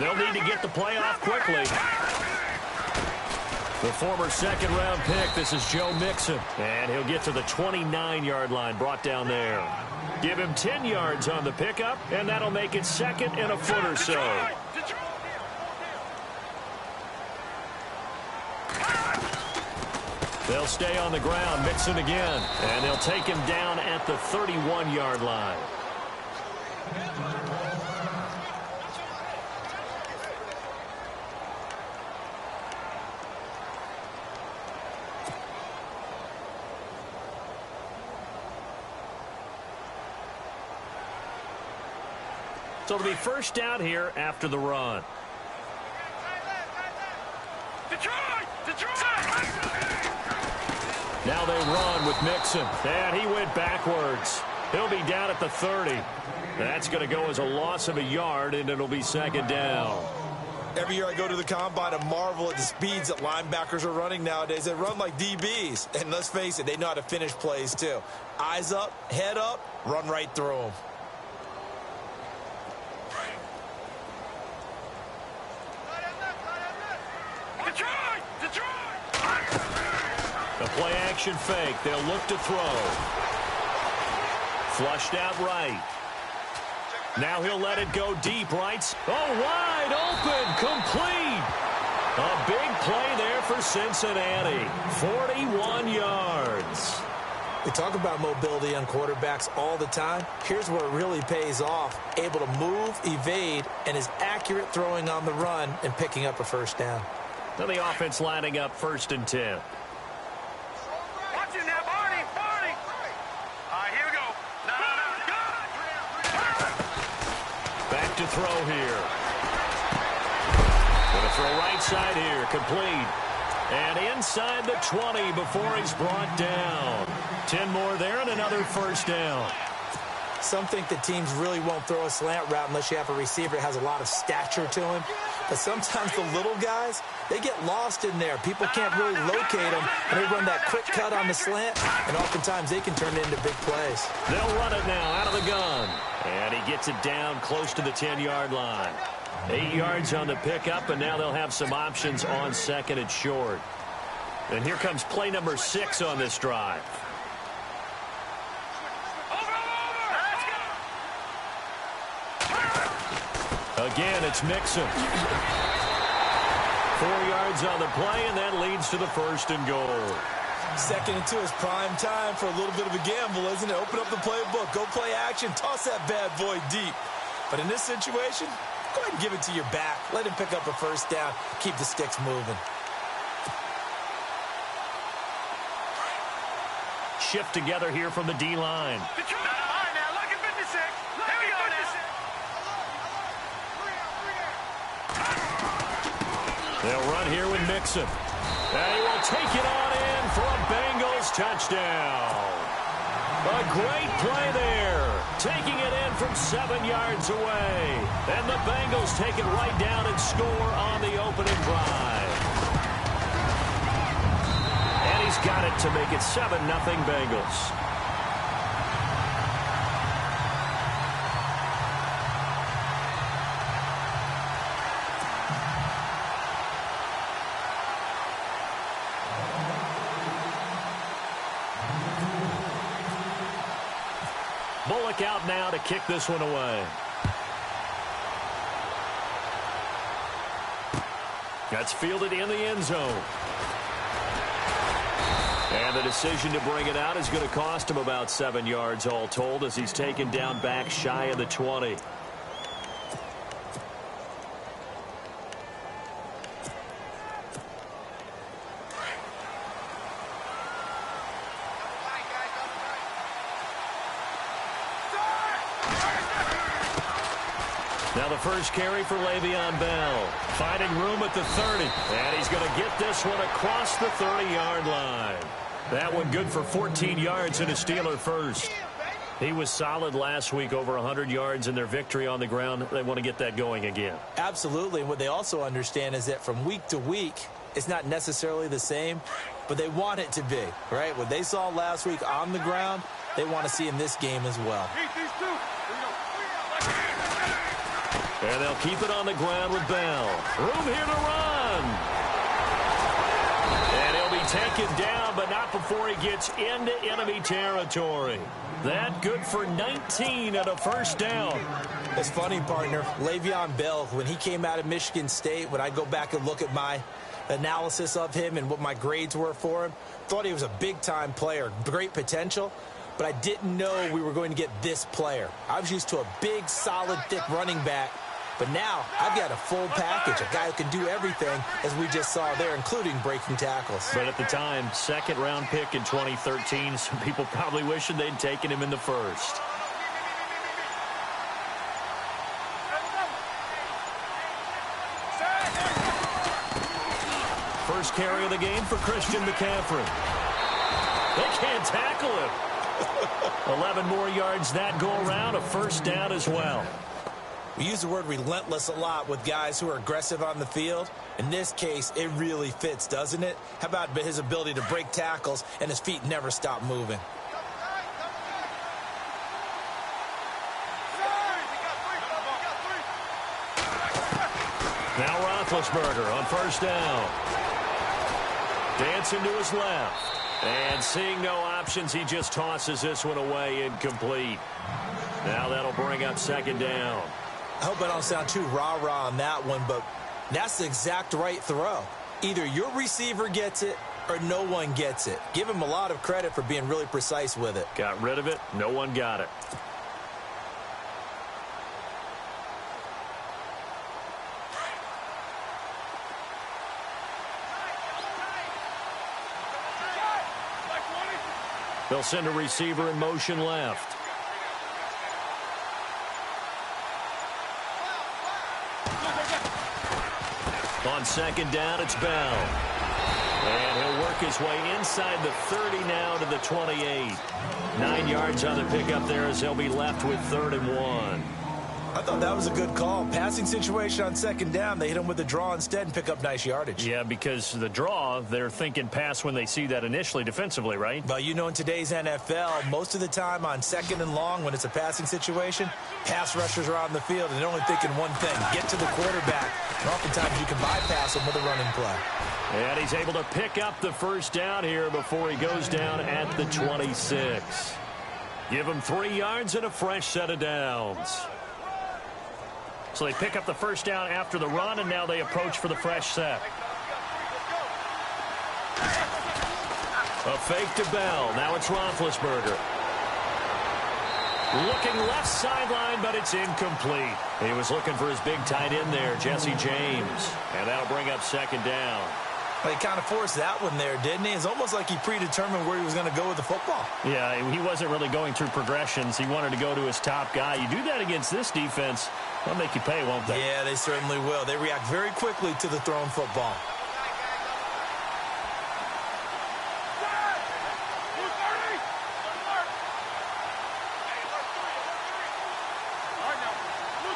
They'll need to get the play off quickly. The former second-round pick, this is Joe Mixon. And he'll get to the 29-yard line, brought down there. Give him 10 yards on the pickup, and that'll make it second and a foot or so. They'll stay on the ground, Mixon again. And they'll take him down at the 31-yard line. So it'll be first down here after the run. Now they run with Mixon. And he went backwards. He'll be down at the 30. That's going to go as a loss of a yard, and it'll be second down. Every year I go to the combine and marvel at the speeds that linebackers are running nowadays. They run like DBs. And let's face it, they know how to finish plays too. Eyes up, head up, run right through them. The play-action fake. They'll look to throw. Flushed out right. Now he'll let it go deep right. Oh, wide open. Complete. A big play there for Cincinnati. 41 yards. We talk about mobility on quarterbacks all the time. Here's where it really pays off. Able to move, evade, and is accurate throwing on the run and picking up a first down. Now the offense lining up 1st and 10. Back to throw here. Going to throw right side here. Complete. And inside the 20 before he's brought down. 10 more there and another first down. Some think that teams really won't throw a slant route unless you have a receiver that has a lot of stature to him. But sometimes the little guys, they get lost in there. People can't really locate them, and they run that quick cut on the slant, and oftentimes they can turn it into big plays. They'll run it now out of the gun. And he gets it down close to the 10-yard line. 8 yards on the pickup, and now they'll have some options on second and short. And here comes play number 6 on this drive. Again, it's Mixon. 4 yards on the play, and that leads to the 1st and goal. 2nd and 2 is prime time for a little bit of a gamble, isn't it? Open up the playbook, go play action, toss that bad boy deep. But in this situation, go ahead and give it to your back. Let him pick up a first down, keep the sticks moving. Shift together here from the D-line. They'll run here with Mixon. And he will take it on in for a Bengals touchdown. A great play there. Taking it in from 7 yards away. And the Bengals take it right down and score on the opening drive. And he's got it to make it 7-0 Bengals. Bullock out now to kick this one away. That's fielded in the end zone. And the decision to bring it out is going to cost him about 7 yards all told as he's taken down back shy of the 20. Now the first carry for Le'Veon Bell. Finding room at the 30. And he's going to get this one across the 30-yard line. That one good for 14 yards and a Steeler first. He was solid last week, over 100 yards in their victory on the ground. They want to get that going again. Absolutely. And what they also understand is that from week to week, it's not necessarily the same, but they want it to be, right? What they saw last week on the ground, they want to see in this game as well. And they'll keep it on the ground with Bell. Room here to run. And he'll be taken down, but not before he gets into enemy territory. That good for 19 and a first down. It's funny, partner. Le'Veon Bell, when he came out of Michigan State, when I go back and look at my analysis of him and what my grades were for him, thought he was a big-time player, great potential, but I didn't know we were going to get this player. I was used to a big, solid, thick running back, but now I've got a full package, a guy who can do everything, as we just saw there, including breaking tackles. But at the time, second-round pick in 2013, some people probably wishing they'd taken him in the first. First carry of the game for Christian McCaffrey. They can't tackle him. 11 more yards that go around, a first down as well. We use the word relentless a lot with guys who are aggressive on the field. In this case, it really fits, doesn't it? How about his ability to break tackles and his feet never stop moving? Now Roethlisberger on first down. Dancing to his left. And seeing no options, he just tosses this one away incomplete. Now that'll bring up second down. I hope I don't sound too rah-rah on that one, but that's the exact right throw. Either your receiver gets it or no one gets it. Give him a lot of credit for being really precise with it. Got rid of it. No one got it. They'll send a receiver in motion left. On second down, it's Bell. And he'll work his way inside the 30 now to the 28. 9 yards on the pickup there as they'll be left with 3rd and 1. I thought that was a good call. Passing situation on second down. They hit him with the draw instead and pick up nice yardage. Yeah, because the draw, they're thinking pass when they see that initially defensively, right? But you know, in today's NFL, most of the time on second and long, when it's a passing situation, pass rushers are on the field and they're only thinking one thing, get to the quarterback. And oftentimes you can bypass them with a running play. And he's able to pick up the first down here before he goes down at the 26. Give him 3 yards and a fresh set of downs. So they pick up the first down after the run, and now they approach for the fresh set. A fake to Bell. Now it's Roethlisberger. Looking left sideline, but it's incomplete. He was looking for his big tight end there, Jesse James. And that'll bring up second down. Well, he kind of forced that one there, didn't he? It's almost like he predetermined where he was going to go with the football. Yeah, he wasn't really going through progressions. He wanted to go to his top guy. You do that against this defense, they'll make you pay, won't they? Yeah, they certainly will. They react very quickly to the thrown football.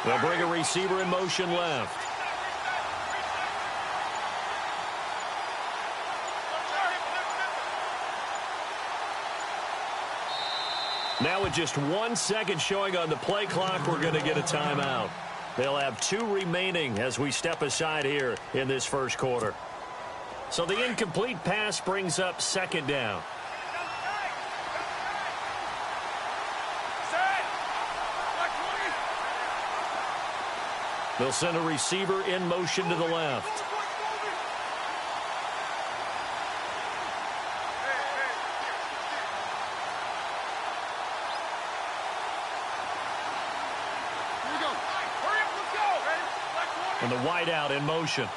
They'll bring a receiver in motion left. Now with just 1 second showing on the play clock, we're going to get a timeout. They'll have 2 remaining as we step aside here in this first quarter. So the incomplete pass brings up second down. They'll send a receiver in motion to the left. And the wide out in motion.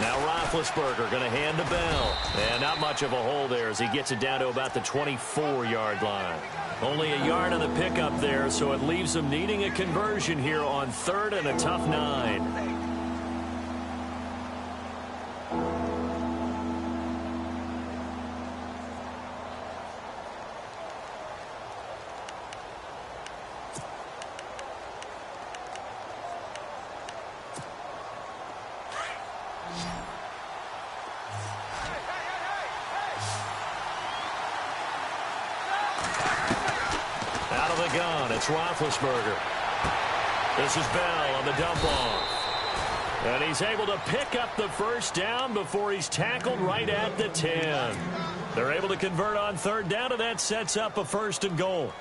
Now Roethlisberger going to hand to Bell. And not much of a hole there as he gets it down to about the 24-yard line. Only a yard on the pickup there, so it leaves them needing a conversion here on 3rd and a tough 9. the gun. It's Roethlisberger. This is Bell on the dump off. And he's able to pick up the first down before he's tackled right at the 10. They're able to convert on third down, and that sets up a 1st and goal.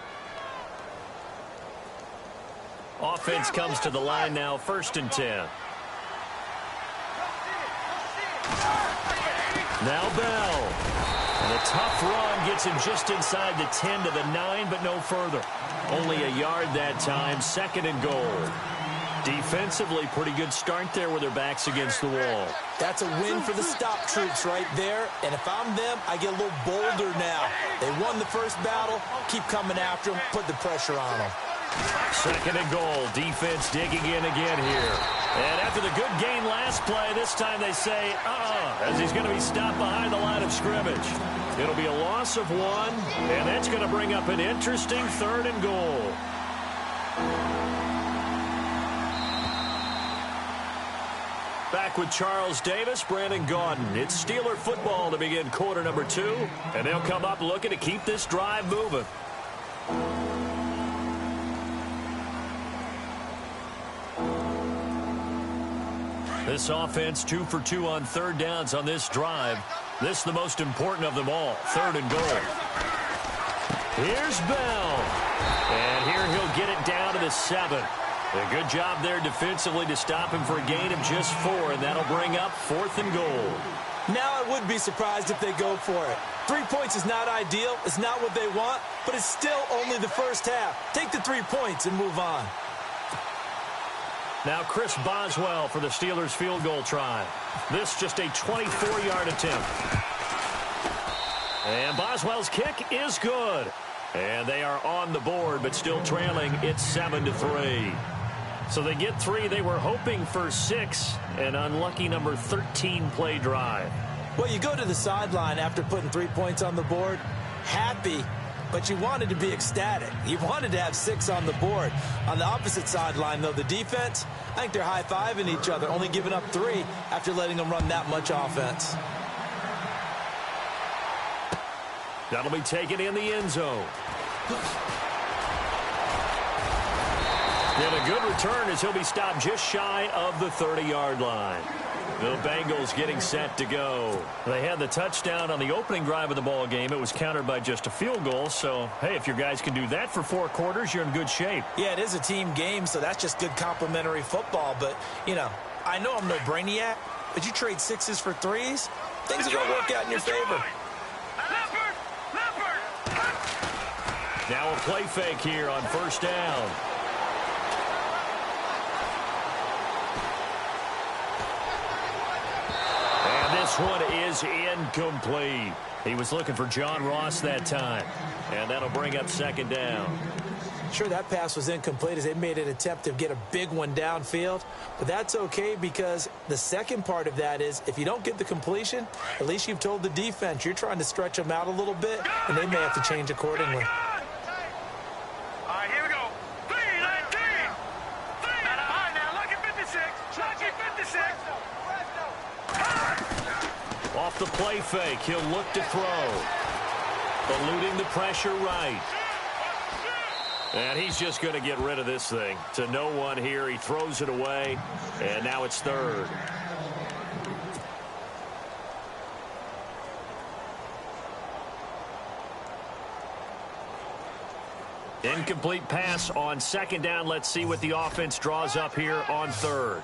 Offense comes to the line now, 1st and 10. Now Bell. And a tough run gets him just inside the 10 to the 9, but no further. Only a yard that time, 2nd and goal. Defensively, pretty good start there with their backs against the wall. That's a win for the stop troops right there. And if I'm them, I get a little bolder now. They won the first battle. Keep coming after them. Put the pressure on them. 2nd and goal. Defense digging in again here. And after the good gain last play, this time they say, as he's going to be stopped behind the line of scrimmage. It'll be a loss of 1, and that's going to bring up an interesting 3rd and goal. Back with Charles Davis, Brandon Gaudin. It's Steeler football to begin quarter number 2, and they'll come up looking to keep this drive moving. This offense 2 for 2 on third downs on this drive. This is the most important of them all, 3rd and goal. Here's Bell. And here he'll get it down to the 7. A good job there defensively to stop him for a gain of just 4, and that'll bring up 4th and goal. Now I wouldn't be surprised if they go for it. 3 points is not ideal. It's not what they want, but it's still only the first half. Take the 3 points and move on. Now Chris Boswell for the Steelers field goal try. This just a 24-yard attempt. And Boswell's kick is good. And they are on the board, but still trailing. It's 7-3. So they get 3. They were hoping for 6. An unlucky number 13 play drive. Well, you go to the sideline after putting 3 points on the board, happy, but you wanted to be ecstatic. You wanted to have 6 on the board. On the opposite sideline, though, the defense, I think they're high-fiving each other, only giving up 3 after letting them run that much offense. That'll be taken in the end zone. And a good return as he'll be stopped just shy of the 30-yard line. The Bengals getting set to go. They had the touchdown on the opening drive of the ball game. It was countered by just a field goal. So, hey, if your guys can do that for 4 quarters, you're in good shape. Yeah, it is a team game, so that's just good complimentary football. But, you know, I know I'm no brainiac, but you trade 6s for 3s, things are going to work out in your favor. Now a play fake here on 1st down. And this one is incomplete. He was looking for John Ross that time. And that'll bring up 2nd down. Sure, that pass was incomplete as they made an attempt to get a big one downfield. But that's okay because the second part of that is if you don't get the completion, at least you've told the defense you're trying to stretch them out a little bit, and they may have to change accordingly. Off the play fake, he'll look to throw. Eluding the pressure right. And he's just going to get rid of this thing. To no one here, he throws it away, and now it's 3rd. Incomplete pass on 2nd down. Let's see what the offense draws up here on 3rd.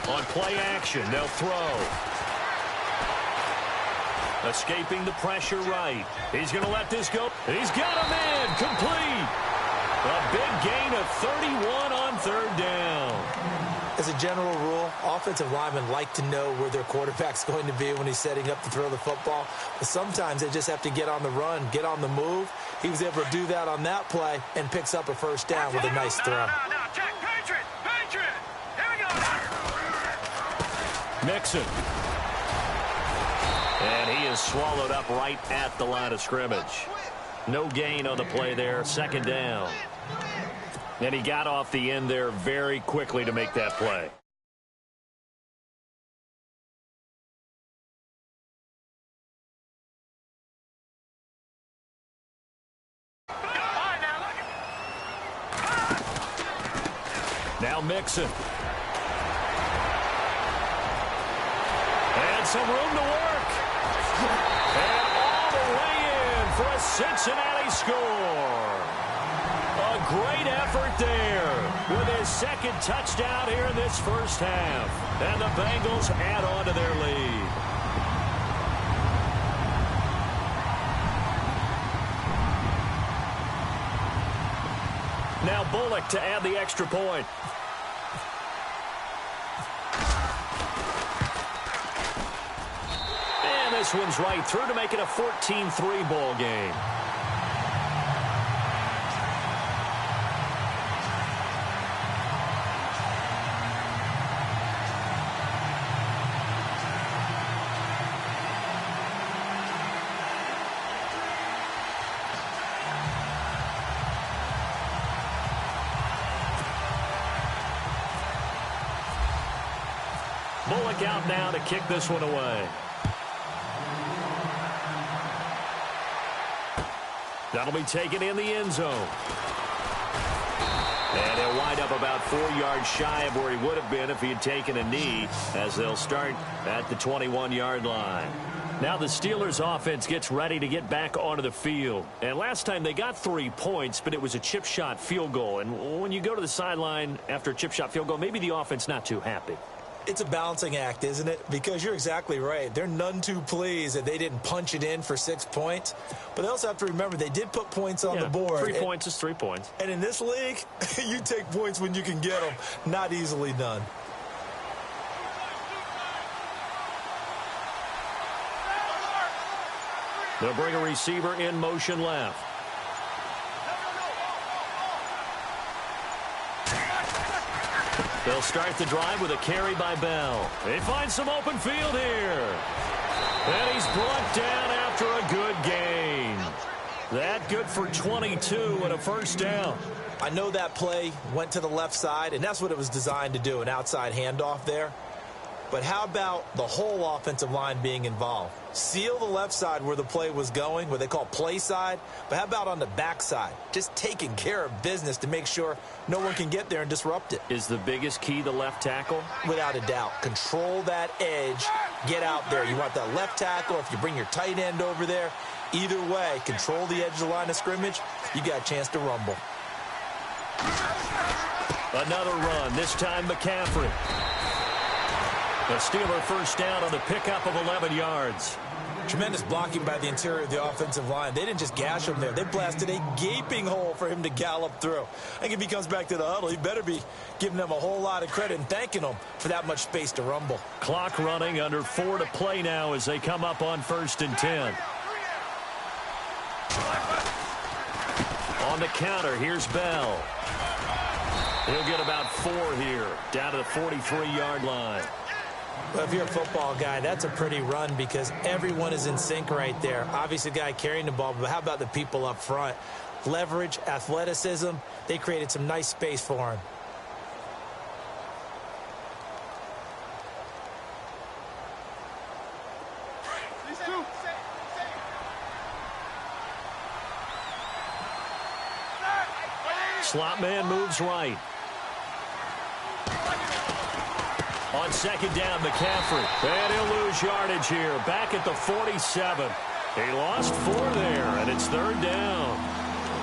On play action, they'll throw. Escaping the pressure right. He's going to let this go. He's got him in. Complete. A big gain of 31 on 3rd down. As a general rule, offensive linemen like to know where their quarterback's going to be when he's setting up to throw the football. But sometimes they just have to get on the run, get on the move. He was able to do that on that play and picks up a 1st down with a nice throw. Mixon. And he is swallowed up right at the line of scrimmage. No gain on the play there, 2nd down. And he got off the end there very quickly to make that play. Now Mixon. And some room to work. And all the way in for a Cincinnati score. A great effort there with his second touchdown here in this first half. And the Bengals add on to their lead. Now Bullock to add the extra point. And this one's right through to make it a 14-3 ball game. Bullock out now to kick this one away. That'll be taken in the end zone. And he'll wind up about 4 yards shy of where he would have been if he had taken a knee, as they'll start at the 21-yard line. Now the Steelers offense gets ready to get back onto the field. And last time they got 3 points, but it was a chip shot field goal. And when you go to the sideline after a chip shot field goal, maybe the offense not too happy. It's a balancing act, isn't it? Because you're exactly right. They're none too pleased that they didn't punch it in for 6 points. But they also have to remember they did put points on the board. 3 points is 3 points. And in this league, you take points when you can get them. Not easily done. They'll bring a receiver in motion left. They'll start the drive with a carry by Bell. They find some open field here. And he's brought down after a good gain. That good for 22 and a first down. I know that play went to the left side, and that's what it was designed to do, an outside handoff there. But how about the whole offensive line being involved? Seal the left side where the play was going, what they call play side. But how about on the back side? Just taking care of business to make sure no one can get there and disrupt it. Is the biggest key the left tackle? Without a doubt. Control that edge. Get out there. You want that left tackle. If you bring your tight end over there, either way, control the edge of the line of scrimmage. You got a chance to rumble. Another run, this time McCaffrey. The Steeler first down on the pickup of 11 yards. Tremendous blocking by the interior of the offensive line. They didn't just gash him there. They blasted a gaping hole for him to gallop through. I think if he comes back to the huddle, he better be giving them a whole lot of credit and thanking them for that much space to rumble. Clock running, under 4 to play now as they come up on 1st and 10. On the counter, here's Bell. He'll get about 4 here, down to the 43-yard line. Well, if you're a football guy, that's a pretty run because everyone is in sync right there. Obviously, the guy carrying the ball, but how about the people up front? Leverage, athleticism, they created some nice space for him. Slot man moves right. On 2nd down, McCaffrey. And he'll lose yardage here. Back at the 47. He lost 4 there, and it's 3rd down.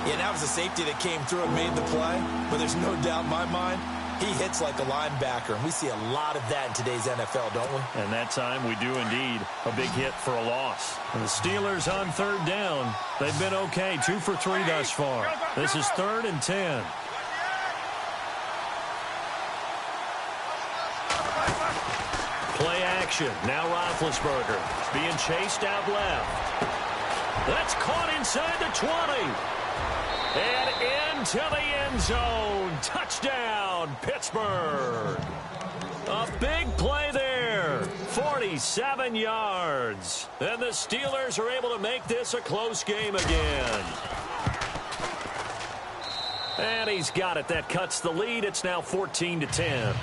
Yeah, that was a safety that came through and made the play. But there's no doubt in my mind, he hits like a linebacker. And we see a lot of that in today's NFL, don't we? And that time we do indeed. A big hit for a loss. And the Steelers on 3rd down. They've been okay. 2 for 3 thus far. This is 3rd and 10. Play action. Now Roethlisberger being chased out left. That's caught inside the 20. And into the end zone. Touchdown, Pittsburgh. A big play there. 47 yards. And the Steelers are able to make this a close game again. And he's got it. That cuts the lead. It's now 14-10.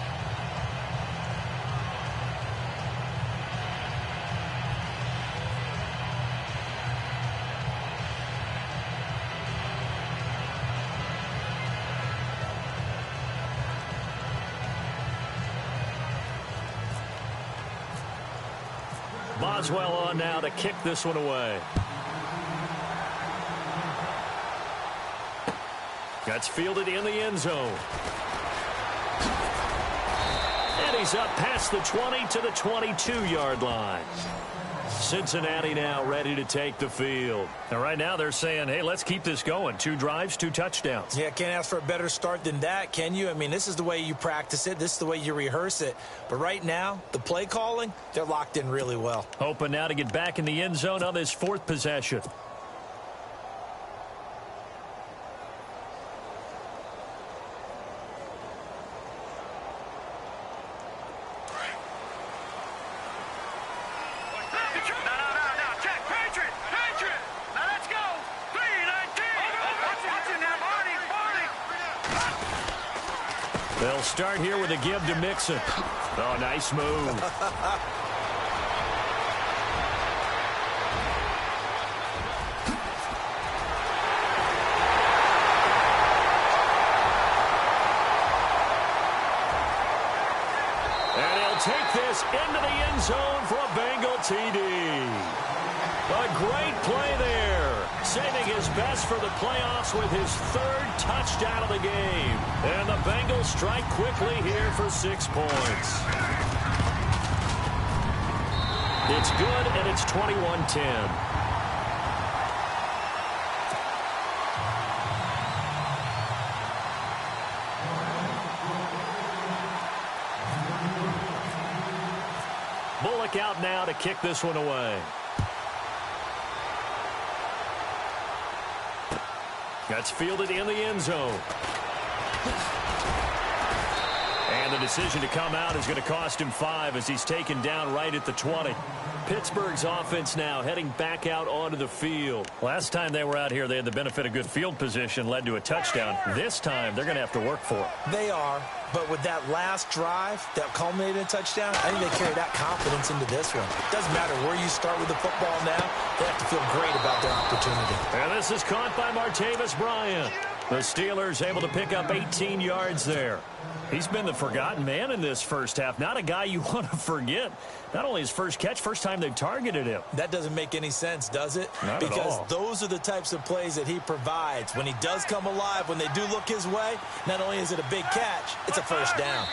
Boswell on now to kick this one away. That's fielded in the end zone. And he's up past the 20 to the 22-yard line. Cincinnati now ready to take the field. And right now they're saying, hey, let's keep this going. 2 drives, 2 touchdowns. Yeah, can't ask for a better start than that, can you? I mean, this is the way you practice it. This is the way you rehearse it. But right now, the play calling, they're locked in really well. Hoping now to get back in the end zone on this 4th possession. They'll start here with a give to Mixon. Oh, nice move. And he'll take this into the end zone for a Bengal TD. A great play there, saving his best for the playoffs with his 3rd touchdown of the game. And the Bengals strike quickly here for 6 points. It's good, and it's 21-10. Bullock out now to kick this one away. That's fielded in the end zone. And the decision to come out is going to cost him 5 as he's taken down right at the 20. Pittsburgh's offense now heading back out onto the field. Last time they were out here, they had the benefit of good field position, led to a touchdown. This time, they're going to have to work for it. They are, but with that last drive that culminated in a touchdown, I think they carry that confidence into this one. Doesn't matter where you start with the football now, they have to feel great about their opportunity. And this is caught by Martavis Bryant. The Steelers able to pick up 18 yards there. He's been the forgotten man in this first half. Not a guy you want to forget. Not only his first catch, first time they've targeted him. That doesn't make any sense, does it? Not because at all. Those are the types of plays that he provides. When he does come alive, when they do look his way, not only is it a big catch, it's a first down.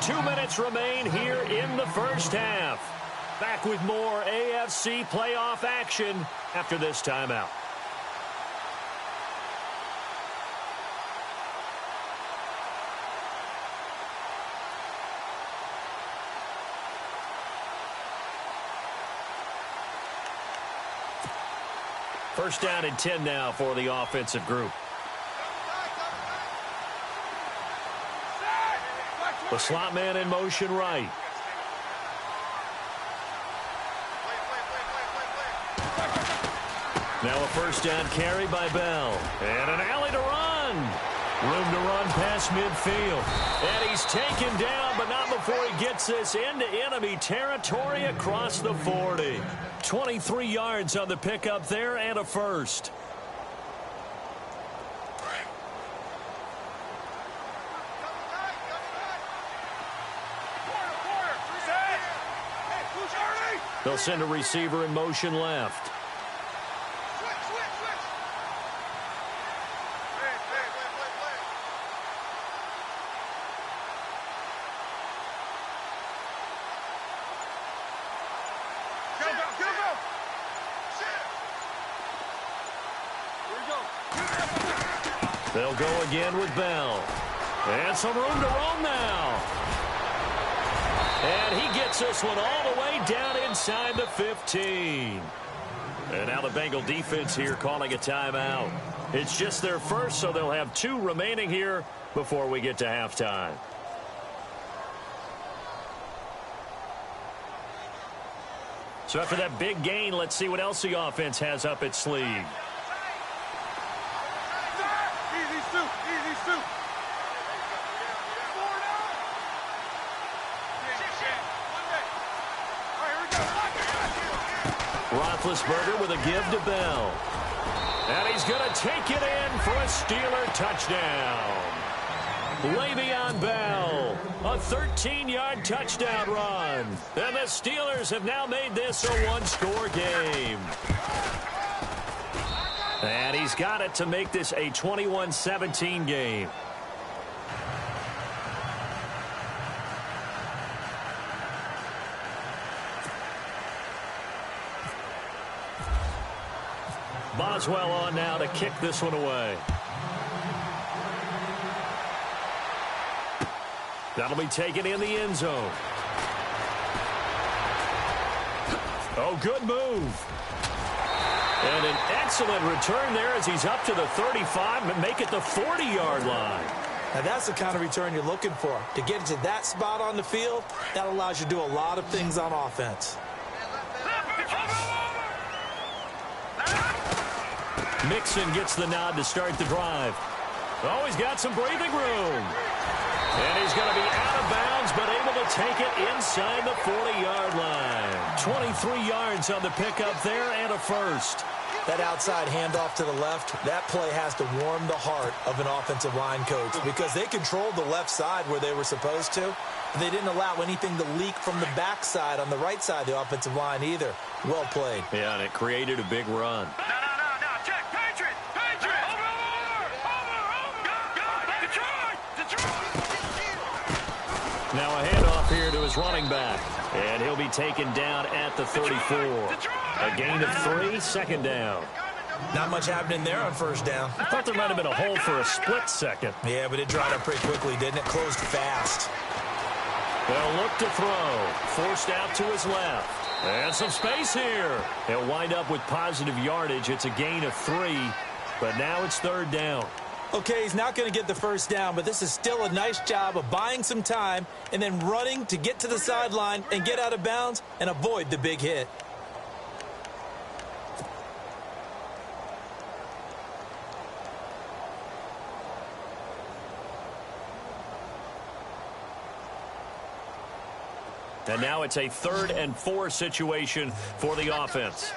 Two minutes remain here in the first half. Back with more AFC playoff action after this timeout. First down and 10 now for the offensive group. The slot man in motion right. Now a first down carry by Bell. And an alley to run. Room to run past midfield. And he's taken down, but not before he gets this into enemy territory across the 40. 23 yards on the pickup there and a first. They'll send a receiver in motion left. They'll go again with Bell. And some room to roam now. And he gets this one all the way down inside the 15. And now the Bengal defense here calling a timeout. It's just their first, so they'll have 2 remaining here before we get to halftime. So after that big gain, let's see what else the offense has up its sleeve. Roethlisberger with a give to Bell. And he's going to take it in for a Steeler touchdown. Le'Veon Bell, a 13-yard touchdown run. And the Steelers have now made this a one-score game. And he's got it to make this a 21-17 game. Boswell on now to kick this one away. That'll be taken in the end zone. Oh, good move. And an excellent return there as he's up to the 35 and make it the 40-yard line. Now, that's the kind of return you're looking for. To get to that spot on the field, that allows you to do a lot of things on offense. Mixon gets the nod to start the drive. Oh, he's got some breathing room. And he's going to be out of bounds, but able to take it inside the 40-yard line. 23 yards on the pickup there and a first. That outside handoff to the left, that play has to warm the heart of an offensive line coach because they controlled the left side where they were supposed to. But they didn't allow anything to leak from the backside on the right side of the offensive line either. Well played. Yeah, and it created a big run. Now a handoff here to his running back. And he'll be taken down at the 34. A gain of 3, second down. Not much happening there on first down. I thought there might have been a hole for a split second. Yeah, but it dried up pretty quickly, didn't it? Closed fast. They'll look to throw. Forced out to his left. And some space here. They'll wind up with positive yardage. It's a gain of 3, but now it's third down. Okay, he's not going to get the first down, but this is still a nice job of buying some time and then running to get to the sideline and get out of bounds and avoid the big hit. And now it's a 3rd and 4 situation for the offense.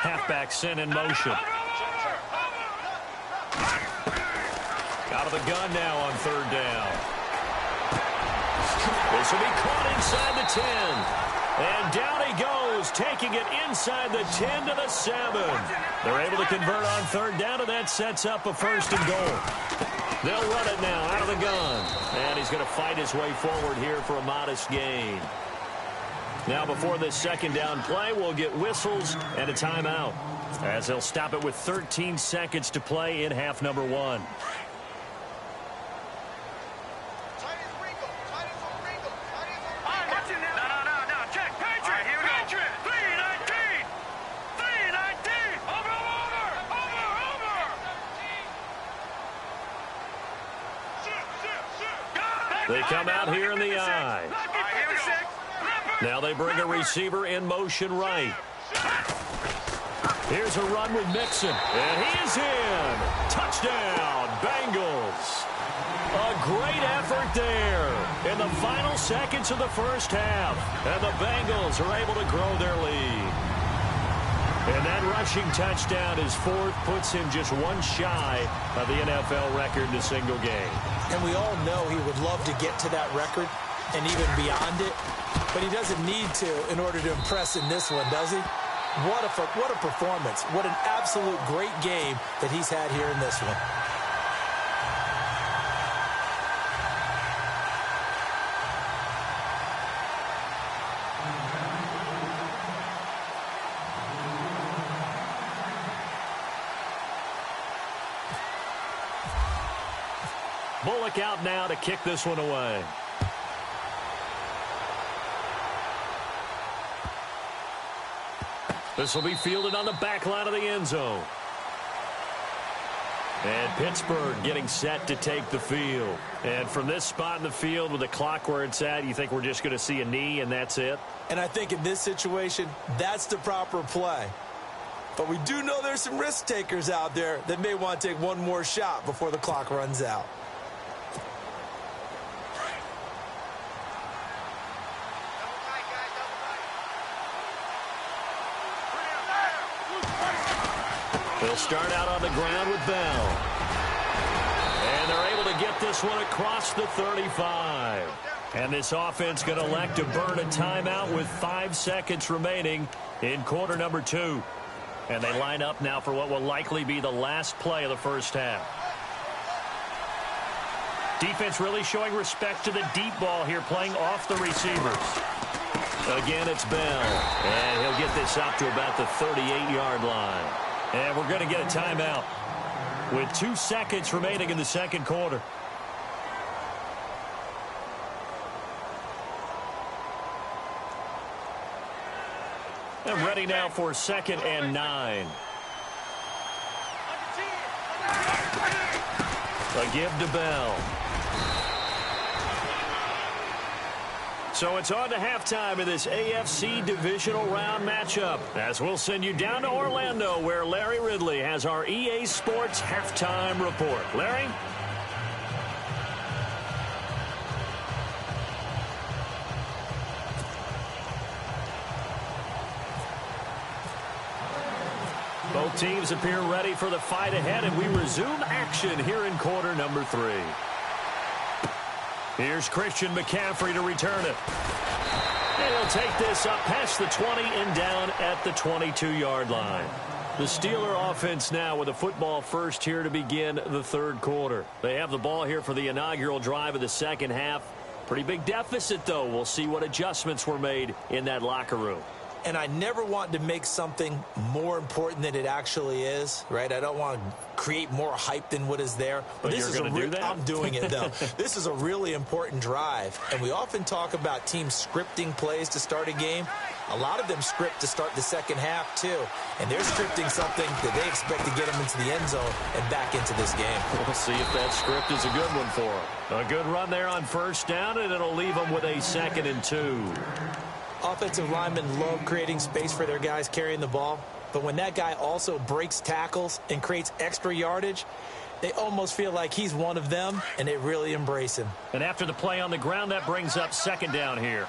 Halfback sent in motion. Out of the gun now on third down. This will be caught inside the 10. And down he goes, taking it inside the 10 to the 7. They're able to convert on third down, and that sets up a 1st and goal. They'll run it now out of the gun. And he's going to fight his way forward here for a modest gain. Now before this second down play, we'll get whistles and a timeout, as they'll stop it with 13 seconds to play in half number 1. They come out here in the eye. Now they bring a receiver in motion right. Here's a run with Mixon. And he is in. Touchdown, Bengals. A great effort there in the final seconds of the first half. And the Bengals are able to grow their lead. And that rushing touchdown, his 4th, puts him just one shy of the NFL record in a single game. And we all know he would love to get to that record and even beyond it. But he doesn't need to in order to impress in this one, does he? What a performance. What an absolute great game that he's had here in this one. Bullock out now to kick this one away. This will be fielded on the back line of the end zone. And Pittsburgh getting set to take the field. And from this spot in the field with the clock where it's at, you think we're just going to see a knee and that's it? And I think in this situation, that's the proper play. But we do know there's some risk takers out there that may want to take one more shot before the clock runs out. They'll start out on the ground with Bell. And they're able to get this one across the 35. And this offense going to elect to burn a timeout with 5 seconds remaining in quarter number 2. And they line up now for what will likely be the last play of the first half. Defense really showing respect to the deep ball here, playing off the receivers. Again, it's Bell. And he'll get this up to about the 38-yard line. And we're going to get a timeout with 2 seconds remaining in the second quarter. And ready now for 2nd and 9. A give to Bell. So it's on to halftime in this AFC divisional round matchup, as we'll send you down to Orlando, where Larry Ridley has our EA Sports halftime report. Larry? Both teams appear ready for the fight ahead, and we resume action here in quarter number 3. Here's Christian McCaffrey to return it. And he'll take this up past the 20 and down at the 22-yard line. The Steeler offense now with a football first here to begin the third quarter. They have the ball here for the inaugural drive of the second half. Pretty big deficit, though. We'll see what adjustments were made in that locker room. And I never want to make something more important than it actually is, right? I don't want to create more hype than what is there. But this you're going to do that? I'm doing it, though. This is a really important drive. And we often talk about teams scripting plays to start a game. A lot of them script to start the second half, too. And they're scripting something that they expect to get them into the end zone and back into this game. We'll see if that script is a good one for them. A good run there on first down, and it'll leave them with a 2nd and 2. Offensive linemen love creating space for their guys carrying the ball. But when that guy also breaks tackles and creates extra yardage, they almost feel like he's one of them, and they really embrace him. And after the play on the ground, that brings up 2nd down here.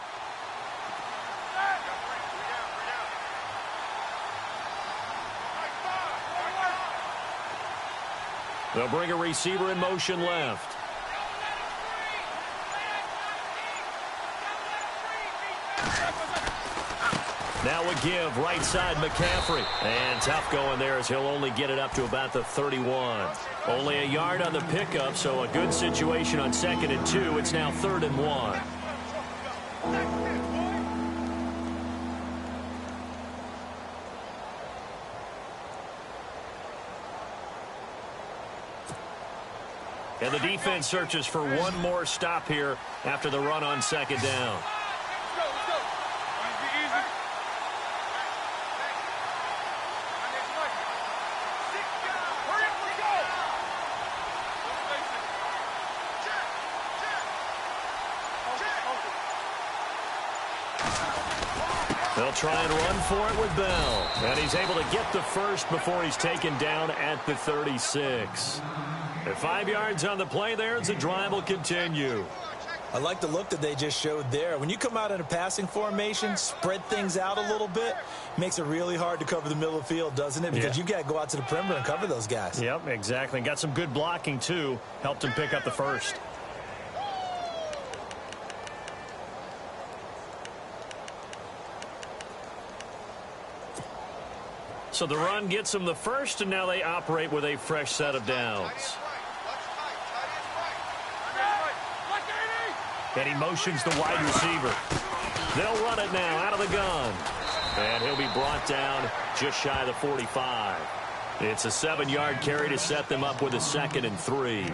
They'll bring a receiver in motion left. Now a give, right side McCaffrey. And tough going there as he'll only get it up to about the 31. Only a yard on the pickup, so a good situation on 2nd and 2. It's now 3rd and 1. And the defense searches for one more stop here after the run on 2nd down. They'll try and run for it with Bell. And he's able to get the first before he's taken down at the 36. And 5 yards on the play there as the drive will continue. I like the look that they just showed there. When you come out in a passing formation, spread things out a little bit, makes it really hard to cover the middle of the field, doesn't it? Because you got to go out to the perimeter and cover those guys. Yep, exactly. And got some good blocking, too. Helped him pick up the first. So the run gets them the first, and now they operate with a fresh set of downs. And he motions the wide receiver. They'll run it now out of the gun. And he'll be brought down just shy of the 45. It's a 7-yard carry to set them up with a 2nd and 3.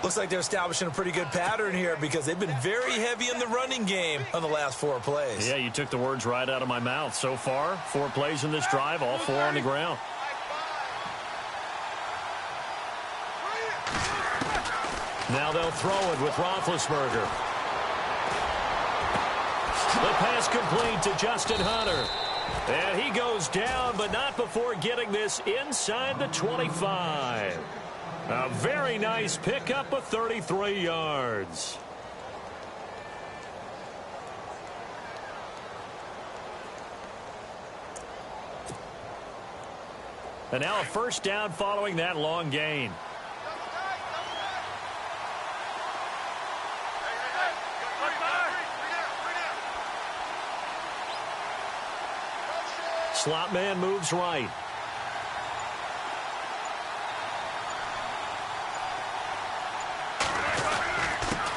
Looks like they're establishing a pretty good pattern here because they've been very heavy in the running game on the last 4 plays. Yeah, you took the words right out of my mouth. So far, 4 plays in this drive, all 4 on the ground. Now they'll throw it with Roethlisberger. The pass complete to Justin Hunter. And he goes down, but not before getting this inside the 25. A very nice pickup of 33 yards. And now a first down following that long gain. Slot man moves right.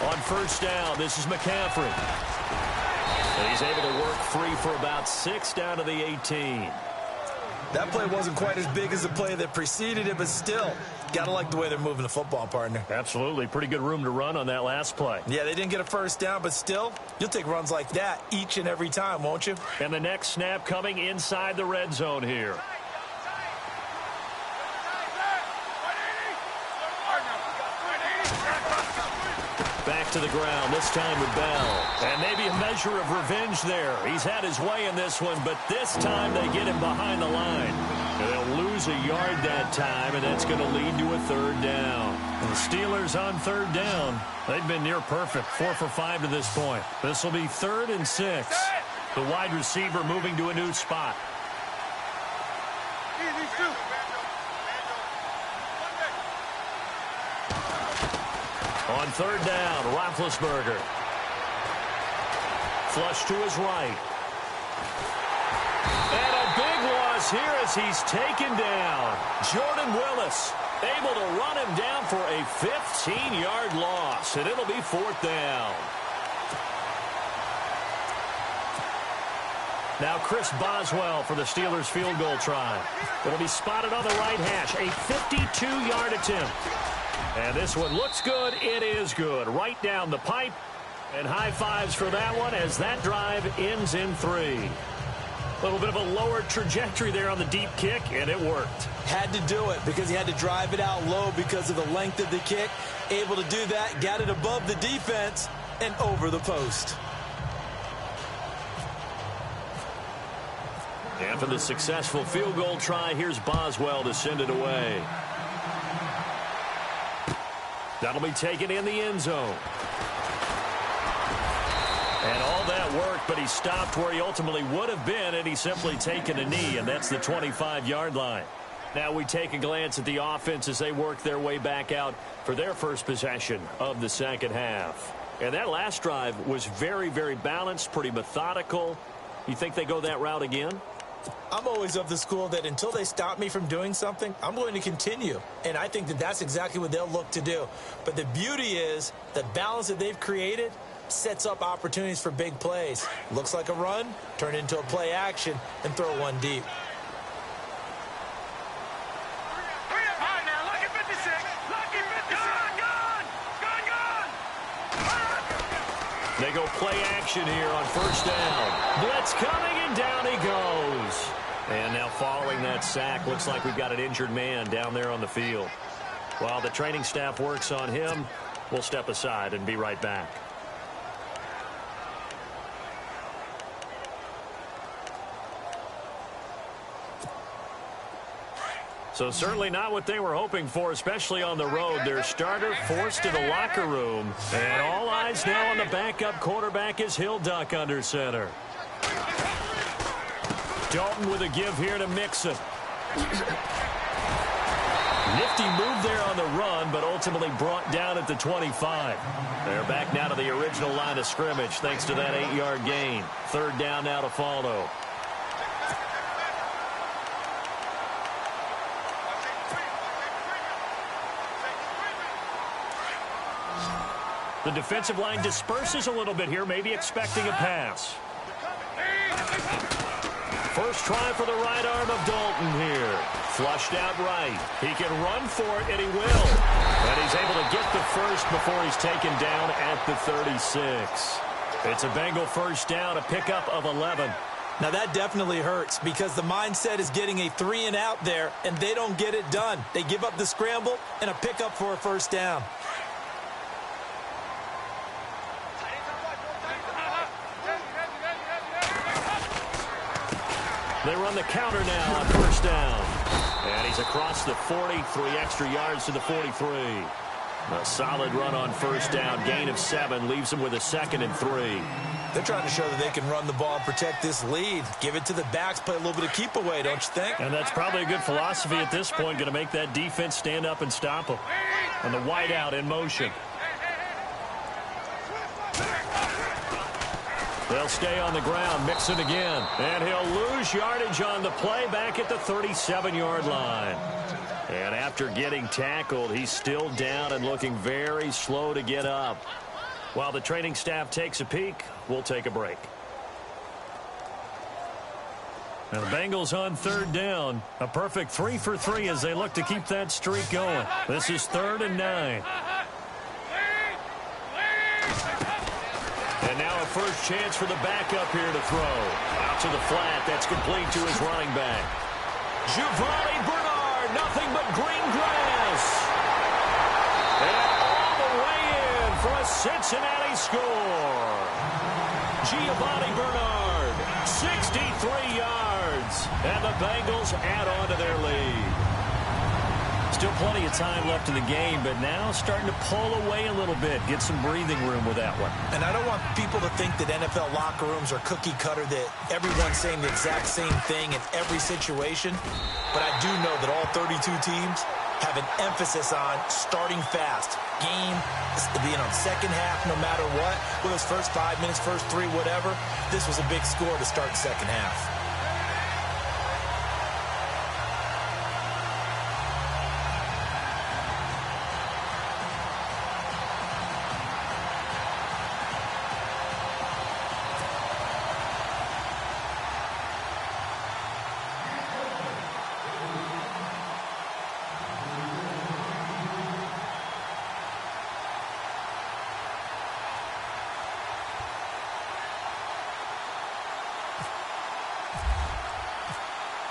On first down, this is McCaffrey. And he's able to work free for about 6 down to the 18. That play wasn't quite as big as the play that preceded it, but still, got to like the way they're moving the football, partner. Absolutely. Pretty good room to run on that last play. Yeah, they didn't get a first down, but still, you'll take runs like that each and every time, won't you? And the next snap coming inside the red zone here. Back to the ground, this time with Bell. And maybe a measure of revenge there. He's had his way in this one, but this time they get him behind the line. And they'll lose a yard that time, and that's going to lead to a third down. And the Steelers on third down, they've been near perfect, 4 for 5 to this point. This will be 3rd and 6. The wide receiver moving to a new spot. On third down, Roethlisberger. Flush to his right. And a big loss here as he's taken down. Jordan Willis able to run him down for a 15-yard loss, and it'll be 4th down. Now Chris Boswell for the Steelers field goal try. It'll be spotted on the right hash, a 52-yard attempt. And this one looks good. It is good. Right down the pipe. And high fives for that one as that drive ends in 3. A little bit of a lower trajectory there on the deep kick, and it worked. Had to do it because he had to drive it out low because of the length of the kick. Able to do that, got it above the defense and over the post. After the successful field goal try, here's Boswell to send it away. That'll be taken in the end zone. And all that worked, but he stopped where he ultimately would have been, and he's simply taken a knee, and that's the 25-yard line. Now we take a glance at the offense as they work their way back out for their first possession of the second half. And that last drive was very, very balanced, pretty methodical. You think they go that route again? I'm always of the school that until they stop me from doing something, I'm going to continue. And I think that that's exactly what they'll look to do. But the beauty is the balance that they've created sets up opportunities for big plays. Looks like a run, turn it into a play action, and throw one deep. They go play action here on first down. Blitz coming, and down he goes. And now following that sack, looks like we've got an injured man down there on the field. While the training staff works on him, we'll step aside and be right back. So certainly not what they were hoping for, especially on the road. Their starter forced to the locker room. And all eyes now on the backup quarterback as he'll duck under center. Dalton with a give here to Mixon. Nifty move there on the run, but ultimately brought down at the 25. They're back now to the original line of scrimmage thanks to that 8-yard gain. Third down now to follow. The defensive line disperses a little bit here, maybe expecting a pass. First try for the right arm of Dalton here. Flushed out right. He can run for it, and he will. And he's able to get the first before he's taken down at the 36. It's a Bengal first down, a pickup of 11. Now that definitely hurts because the mindset is getting a 3-and-out there, and they don't get it done. They give up the scramble and a pickup for a first down. They run the counter now on first down. And he's across the 40, 3 extra yards to the 43. A solid run on first down. Gain of 7 leaves him with a 2nd and 3. They're trying to show that they can run the ball and protect this lead. Give it to the backs, play a little bit of keep away, don't you think? And that's probably a good philosophy at this point, going to make that defense stand up and stop them. And the wide out in motion. They'll stay on the ground, mix it again. And he'll lose yardage on the play back at the 37-yard line. And after getting tackled, he's still down and looking very slow to get up. While the training staff takes a peek, we'll take a break. Now the Bengals on third down. A perfect 3 for 3 as they look to keep that streak going. This is 3rd and 9. And now a first chance for the backup here to throw. Out to the flat. That's complete to his running back. Giovanni Bernard, nothing but green grass. And all the way in for a Cincinnati score. Giovanni Bernard, 63 yards. And the Bengals add on to their lead. Still plenty of time left in the game, but now starting to pull away a little bit. Get some breathing room with that one. And I don't want people to think that NFL locker rooms are cookie cutter, that everyone's saying the exact same thing in every situation. But I do know that all 32 teams have an emphasis on starting fast. Game being on second half no matter what. Whether it's first 5 minutes, first 3, whatever. This was a big score to start second half.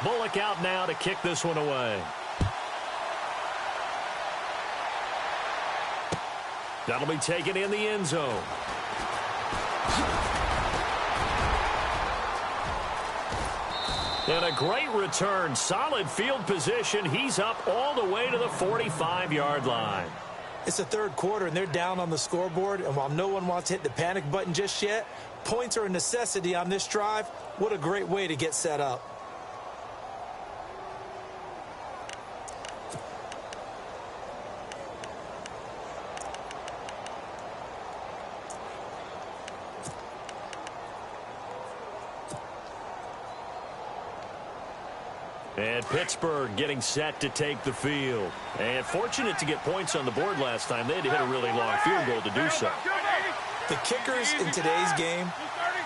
Bullock out now to kick this one away. That'll be taken in the end zone. And a great return. Solid field position. He's up all the way to the 45-yard line. It's the third quarter, and they're down on the scoreboard. And while no one wants to hit the panic button just yet, points are a necessity on this drive. What a great way to get set up. And Pittsburgh getting set to take the field. And fortunate to get points on the board last time. They had to hit a really long field goal to do so. The kickers in today's game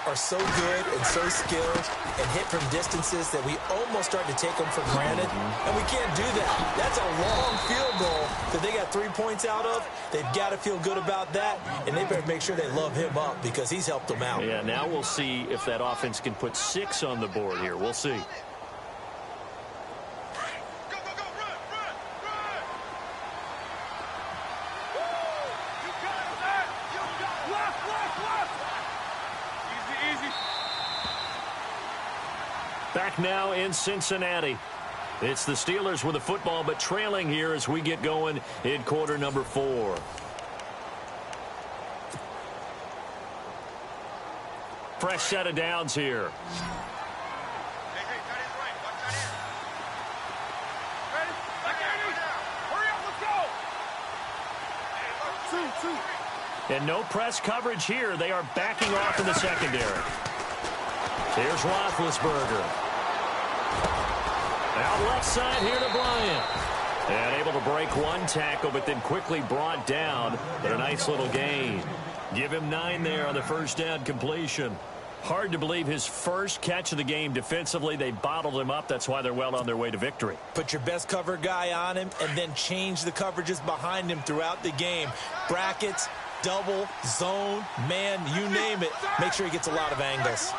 are so good and so skilled and hit from distances that we almost start to take them for granted. And we can't do that. That's a long field goal that they got 3 points out of. They've got to feel good about that, and they better make sure they love him up because he's helped them out. Yeah, now we'll see if that offense can put 6 on the board here. We'll see. Back now in Cincinnati. It's the Steelers with the football, but trailing here as we get going in quarter number 4. Fresh set of downs here. And no press coverage here. They are backing off in the secondary. Here's Roethlisberger. Out left side here to Bryant. And able to break one tackle, but then quickly brought down. But a nice little gain. Give him 9 there on the first down completion. Hard to believe his first catch of the game defensively. They bottled him up. That's why they're well on their way to victory. Put your best cover guy on him and then change the coverages behind him throughout the game. Brackets, double, zone, man, you name it. Make sure he gets a lot of angles.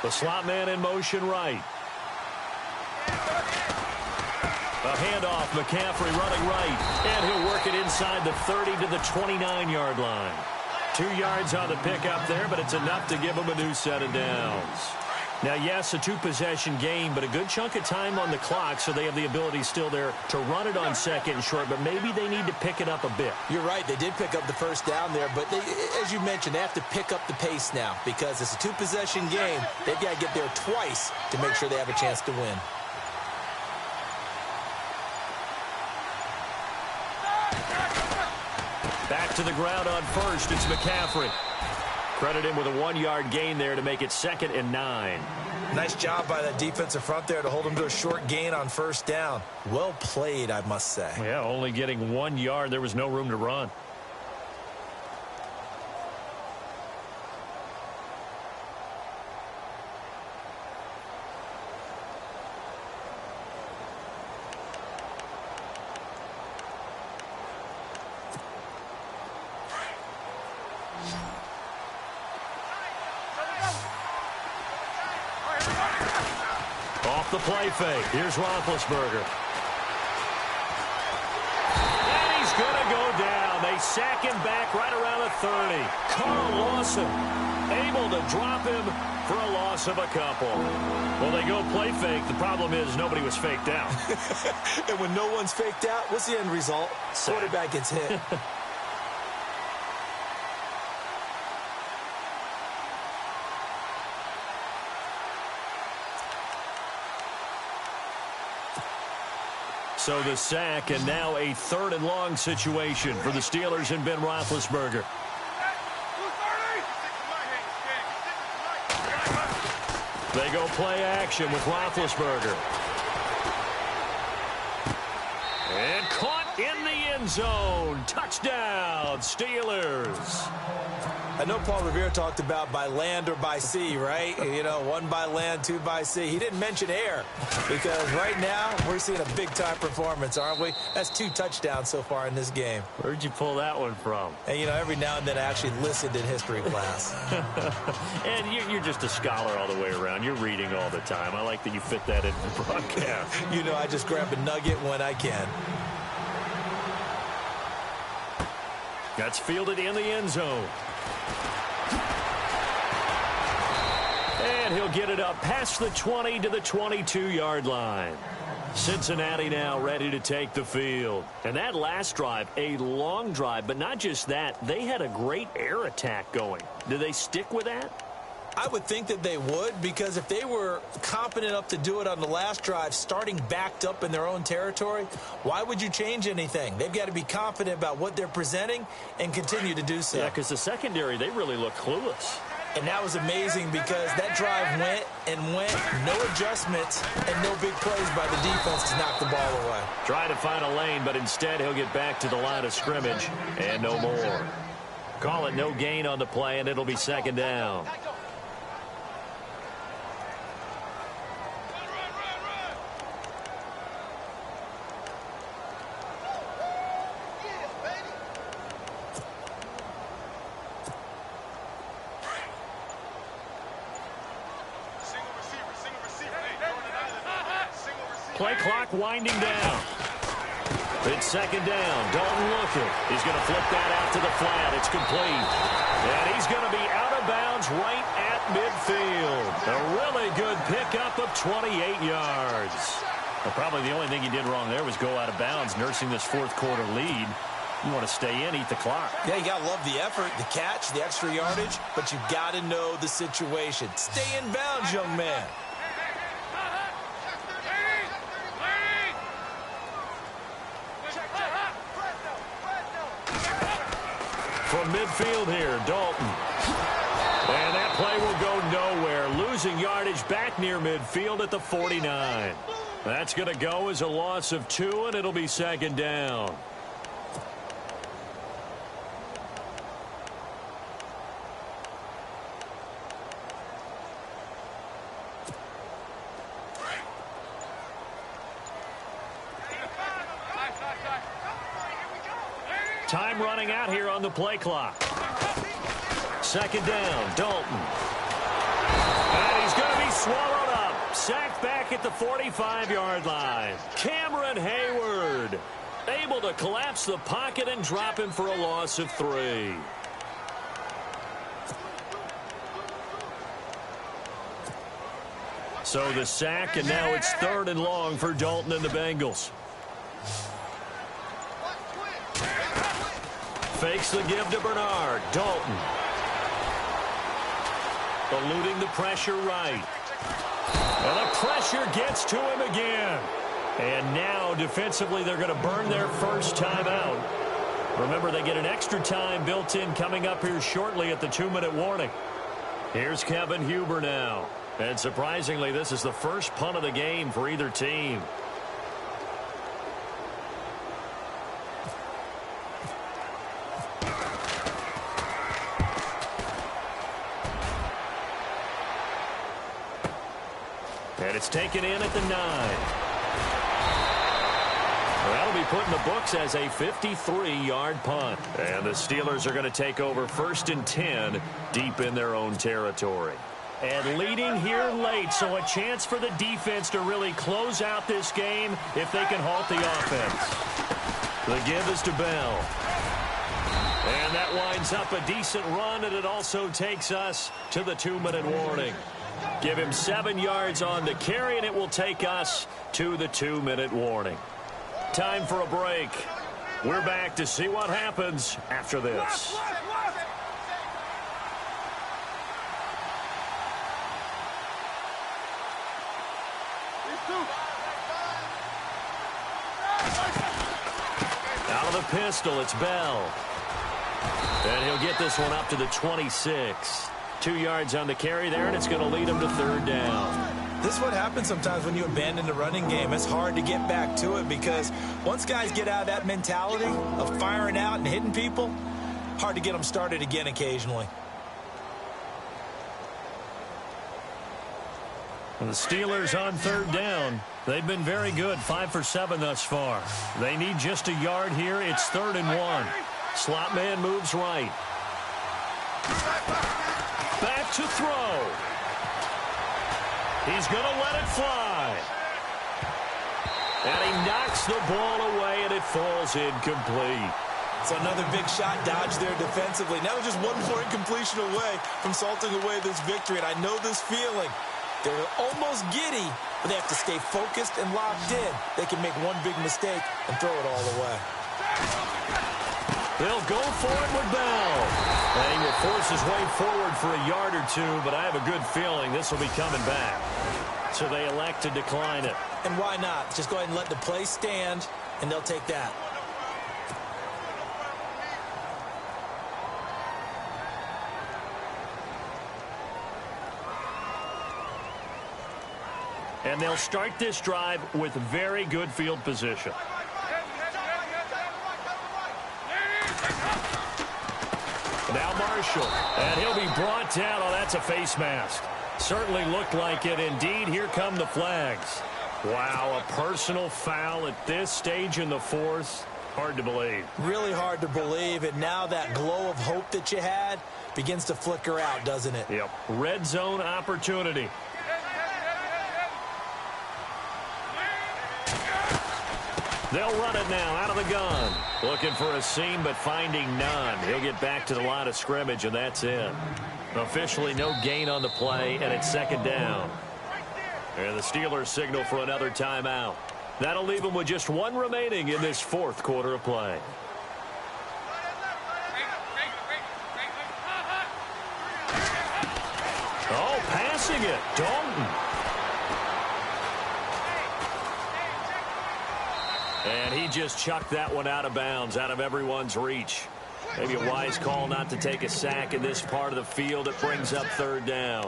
The slot man in motion right. A handoff, McCaffrey running right. And he'll work it inside the 30 to the 29-yard line. 2 yards on the pickup there, but it's enough to give him a new set of downs. Now, yes, a two-possession game, but a good chunk of time on the clock, so they have the ability still there to run it on second and short, but maybe they need to pick it up a bit. You're right. They did pick up the first down there, but as you mentioned, they have to pick up the pace now because it's a two-possession game. They've got to get there twice to make sure they have a chance to win. Back to the ground on first. It's McCaffrey. Credit him with a 1-yard gain there to make it 2nd and 9. Nice job by that defensive front there to hold him to a short gain on first down. Well played, I must say. Yeah, only getting 1 yard. There was no room to run. Off the play fake. Here's Roethlisberger. And he's going to go down. They sack him back right around the 30. Carl Lawson able to drop him for a loss of a couple. Well, they go play fake. The problem is nobody was faked out. And when no one's faked out, what's the end result? Sack. Quarterback gets hit. So the sack, and now a 3rd and long situation for the Steelers and Ben Roethlisberger. They go play action with Roethlisberger. And caught in the end zone. Touchdown, Steelers. I know Paul Revere talked about by land or by sea, right? You know, 1 by land, 2 by sea. He didn't mention air because right now we're seeing a big-time performance, aren't we? That's 2 touchdowns so far in this game. Where'd you pull that one from? And, you know, every now and then I actually listened in history class. And you're just a scholar all the way around. You're reading all the time. I like that you fit that in the broadcast. You know, I just grab a nugget when I can. That's fielded in the end zone. And he'll get it up past the 20 to the 22-yard line. Cincinnati now ready to take the field. And that last drive, a long drive, but not just that. They had a great air attack going. Do they stick with that? I would think that they would, because if they were competent enough to do it on the last drive, starting backed up in their own territory, why would you change anything? They've got to be confident about what they're presenting and continue to do so. Yeah, because the secondary, they really look clueless. And that was amazing because that drive went and went, no adjustments, and no big plays by the defense to knock the ball away. Trying to find a lane, but instead he'll get back to the line of scrimmage and no more. Call it no gain on the play, and it'll be 2nd down. Play clock winding down. It's 2nd down. Dalton looking. He's going to flip that out to the flat. It's complete. And he's going to be out of bounds right at midfield. A really good pickup of 28 yards. Well, probably the only thing he did wrong there was go out of bounds, nursing this 4th quarter lead. You want to stay in, eat the clock. Yeah, you got to love the effort, the catch, the extra yardage, but you got to know the situation. Stay in bounds, young man. From midfield here, Dalton. And that play will go nowhere. Losing yardage back near midfield at the 49. That's going to go as a loss of 2, and it'll be 2nd down. Time running out here on the play clock. 2nd down, Dalton. And he's going to be swallowed up. Sacked back at the 45-yard line. Cameron Hayward able to collapse the pocket and drop him for a loss of 3. So the sack, and now it's 3rd and long for Dalton and the Bengals. Fakes the give to Bernard. Dalton. Eluding the pressure right. And the pressure gets to him again. And now, defensively, they're going to burn their first timeout. Remember, they get an extra time built in coming up here shortly at the 2-minute warning. Here's Kevin Huber now. And surprisingly, this is the first punt of the game for either team. And it's taken in at the 9. That'll be put in the books as a 53-yard punt. And the Steelers are going to take over 1st and 10 deep in their own territory. And leading here late, so a chance for the defense to really close out this game if they can halt the offense. The give is to Bell. And that winds up a decent run, and it also takes us to the 2-minute warning. Give him 7 yards on the carry, and it will take us to the 2-minute warning. Time for a break. We're back to see what happens after this. Out of the pistol, it's Bell. And he'll get this one up to the 26. 2 yards on the carry there, and it's going to lead him to 3rd down. This is what happens sometimes when you abandon the running game. It's hard to get back to it because once guys get out of that mentality of firing out and hitting people, hard to get them started again occasionally. And the Steelers on 3rd down. They've been very good, 5 for 7 thus far. They need just a yard here. It's 3rd and 1. Slot man moves right. Back to throw. He's going to let it fly. And he knocks the ball away, and it falls incomplete. So another big shot dodge there defensively. Now they're just 1 more incompletion away from salting away this victory, and I know this feeling. They're almost giddy, but they have to stay focused and locked in. They can make one big mistake and throw it all away. They'll go for it with Bell. And he will force his way forward for a yard or 2, but I have a good feeling this will be coming back. So they elect to decline it. And why not? Just go ahead and let the play stand, and they'll take that. And they'll start this drive with very good field position. Now Marshall, and he'll be brought down. Oh, that's a face mask. Certainly looked like it. Indeed, here come the flags. Wow, a personal foul at this stage in the 4th. Hard to believe. Really hard to believe, and now that glow of hope that you had begins to flicker out, doesn't it? Yep, red zone opportunity. They'll run it now out of the gun. Looking for a seam, but finding none. He'll get back to the line of scrimmage, and that's it. Officially no gain on the play, and it's 2nd down. And the Steelers signal for another timeout. That'll leave them with just 1 remaining in this 4th quarter of play. Oh, passing it. Dalton. And he just chucked that one out of bounds, out of everyone's reach. Maybe a wise call not to take a sack in this part of the field. It brings up 3rd down.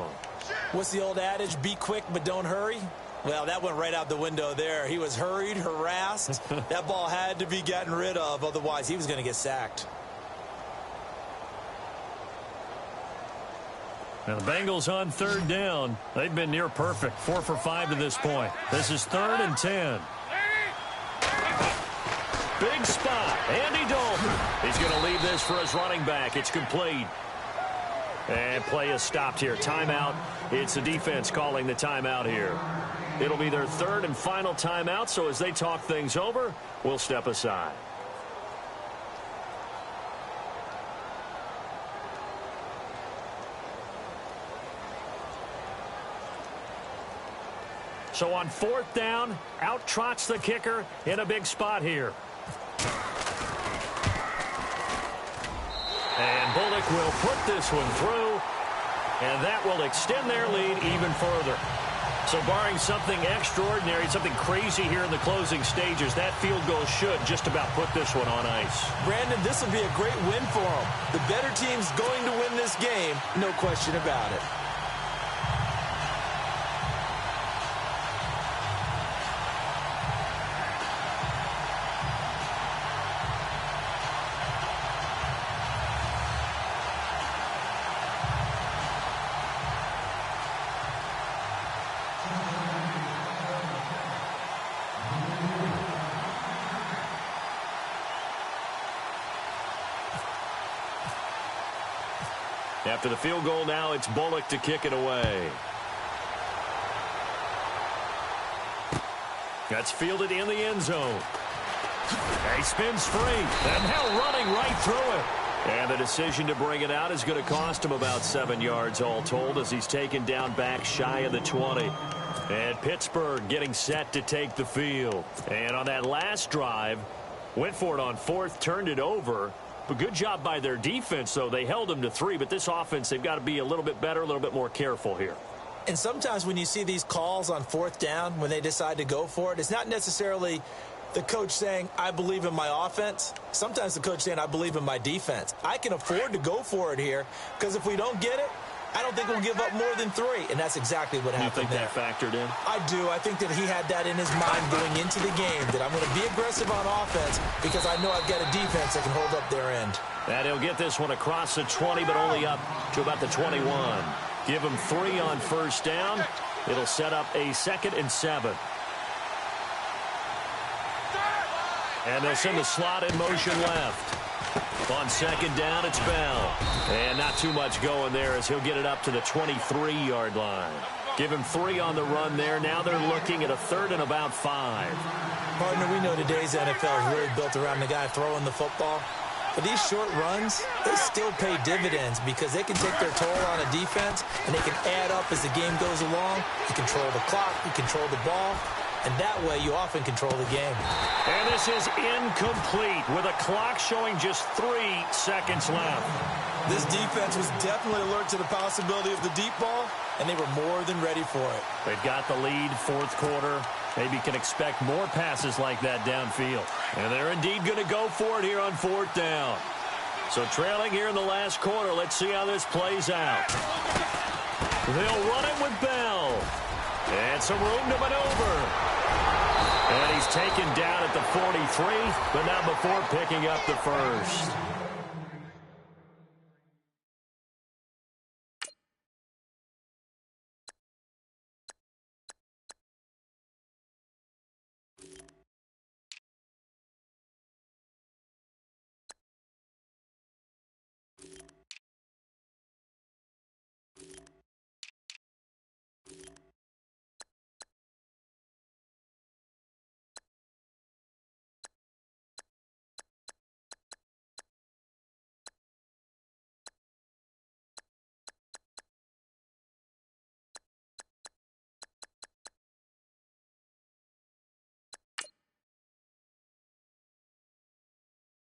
What's the old adage? Be quick, but don't hurry. Well, that went right out the window there. He was hurried, harassed. That ball had to be gotten rid of. Otherwise, he was going to get sacked. Now the Bengals on 3rd down. They've been near perfect, 4 for 5 to this point. This is 3rd and 10. Big spot. Andy Dalton. He's going to leave this for his running back. It's complete. And play is stopped here. Timeout. It's the defense calling the timeout here. It'll be their 3rd and final timeout, so as they talk things over, we'll step aside. So on 4th down, out trots the kicker in a big spot here. And Bullock will put this one through, and that will extend their lead even further. So barring something extraordinary, something crazy here in the closing stages, that field goal should just about put this one on ice. Brandon, this will be a great win for them. The better team's going to win this game, no question about it. After the field goal now, it's Bullock to kick it away. That's fielded in the end zone. He spins free, and now running right through it. And the decision to bring it out is going to cost him about 7 yards all told as he's taken down back shy of the 20. And Pittsburgh getting set to take the field. And on that last drive, went for it on 4th, turned it over. But good job by their defense, though. They held them to 3, but this offense, they've got to be a little bit better, a little bit more careful here. And sometimes when you see these calls on 4th down, when they decide to go for it, it's not necessarily the coach saying, I believe in my offense. Sometimes the coach saying, I believe in my defense. I can afford to go for it here because if we don't get it, I don't think we'll give up more than 3, and that's exactly what happened there. You think that factored in? I do. I think that he had that in his mind going into the game, that I'm going to be aggressive on offense because I know I've got a defense that can hold up their end. And he'll get this one across the 20, but only up to about the 21. Give him 3 on 1st down. It'll set up a 2nd and 7. And they'll send the slot in motion left. On 2nd down, it's Bell. And not too much going there as he'll get it up to the 23-yard line. Give him 3 on the run there. Now they're looking at a 3rd and about 5. Partner, we know today's NFL is really built around the guy throwing the football. But these short runs, they still pay dividends because they can take their toll on a defense and they can add up as the game goes along. You control the clock, you control the ball. And that way, you often control the game. And this is incomplete with a clock showing just 3 seconds left. This defense was definitely alert to the possibility of the deep ball, and they were more than ready for it. They've got the lead, 4th quarter. Maybe can expect more passes like that downfield. And they're indeed going to go for it here on 4th down. So trailing here in the last quarter, let's see how this plays out. They'll run it with Bell. And some room to maneuver. And he's taken down at the 43, but not before picking up the 1st.